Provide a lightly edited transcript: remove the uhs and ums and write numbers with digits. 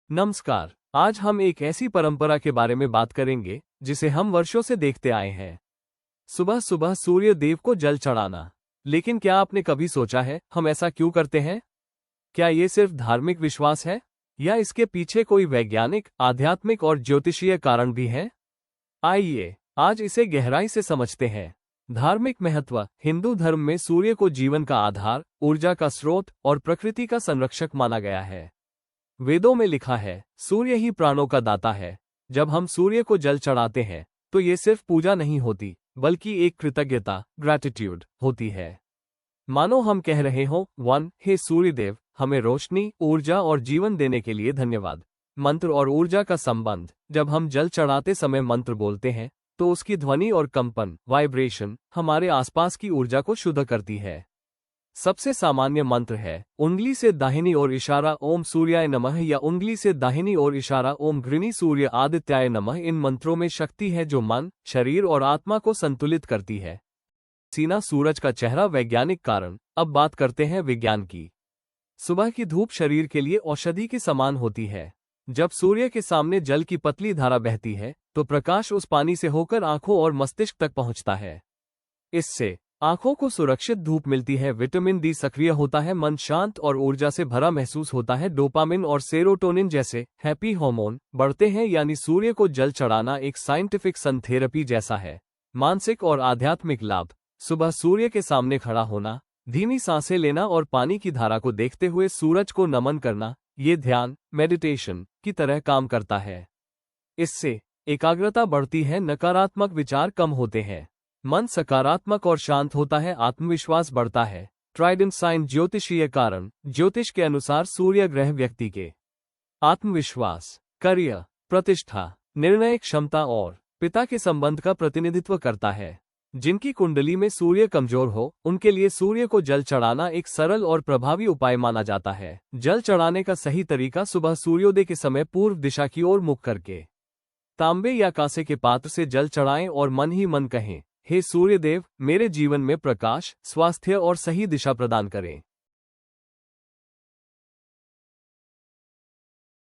नमस्कार। आज हम एक ऐसी परंपरा के बारे में बात करेंगे जिसे हम वर्षों से देखते आए हैं। सुबह सुबह सूर्य देव को जल चढ़ाना। लेकिन क्या आपने कभी सोचा है हम ऐसा क्यों करते हैं? क्या ये सिर्फ धार्मिक विश्वास है या इसके पीछे कोई वैज्ञानिक, आध्यात्मिक और ज्योतिषीय कारण भी है? आइए आज इसे गहराई से समझते हैं। धार्मिक महत्व। हिंदू धर्म में सूर्य को जीवन का आधार, ऊर्जा का स्रोत और प्रकृति का संरक्षक माना गया है। वेदों में लिखा है, सूर्य ही प्राणों का दाता है। जब हम सूर्य को जल चढ़ाते हैं तो ये सिर्फ पूजा नहीं होती, बल्कि एक कृतज्ञता, ग्रैटिट्यूड होती है। मानो हम कह रहे हों, हे सूर्यदेव, हमें रोशनी, ऊर्जा और जीवन देने के लिए धन्यवाद। मंत्र और ऊर्जा का संबंध। जब हम जल चढ़ाते समय मंत्र बोलते हैं तो उसकी ध्वनि और कंपन, वाइब्रेशन, हमारे आसपास की ऊर्जा को शुद्ध करती है। सबसे सामान्य मंत्र है, उंगली से दाहिनी ओर इशारा ओम सूर्याय नमः या उंगली से दाहिनी ओर इशारा ओम घृणी सूर्य आदित्याय नमः। इन मंत्रों में शक्ति है जो मन, शरीर और आत्मा को संतुलित करती है। सीना सूरज का चेहरा। वैज्ञानिक कारण। अब बात करते हैं विज्ञान की। सुबह की धूप शरीर के लिए औषधि के समान होती है। जब सूर्य के सामने जल की पतली धारा बहती है तो प्रकाश उस पानी से होकर आंखों और मस्तिष्क तक पहुंचता है। इससे आंखों को सुरक्षित धूप मिलती है, विटामिन डी सक्रिय होता है, मन शांत और ऊर्जा से भरा महसूस होता है, डोपामिन और सेरोटोनिन जैसे हैप्पी हार्मोन बढ़ते हैं। यानी सूर्य को जल चढ़ाना एक साइंटिफिक सन थेरेपी जैसा है। मानसिक और आध्यात्मिक लाभ। सुबह सूर्य के सामने खड़ा होना, धीमी सांसें लेना और पानी की धारा को देखते हुए सूरज को नमन करना, ये ध्यान, मेडिटेशन की तरह काम करता है। इससे एकाग्रता बढ़ती है, नकारात्मक विचार कम होते हैं, मन सकारात्मक और शांत होता है, आत्मविश्वास बढ़ता है। Trident sign. ज्योतिषीय कारण। ज्योतिष के अनुसार सूर्य ग्रह व्यक्ति के आत्मविश्वास, करियर, प्रतिष्ठा, निर्णय क्षमता और पिता के संबंध का प्रतिनिधित्व करता है। जिनकी कुंडली में सूर्य कमजोर हो उनके लिए सूर्य को जल चढ़ाना एक सरल और प्रभावी उपाय माना जाता है। जल चढ़ाने का सही तरीका। सुबह सूर्योदय के समय पूर्व दिशा की ओर मुख करके तांबे या कांसे के पात्र से जल चढ़ाएं और मन ही मन कहें, हे सूर्यदेव, मेरे जीवन में प्रकाश, स्वास्थ्य और सही दिशा प्रदान करें।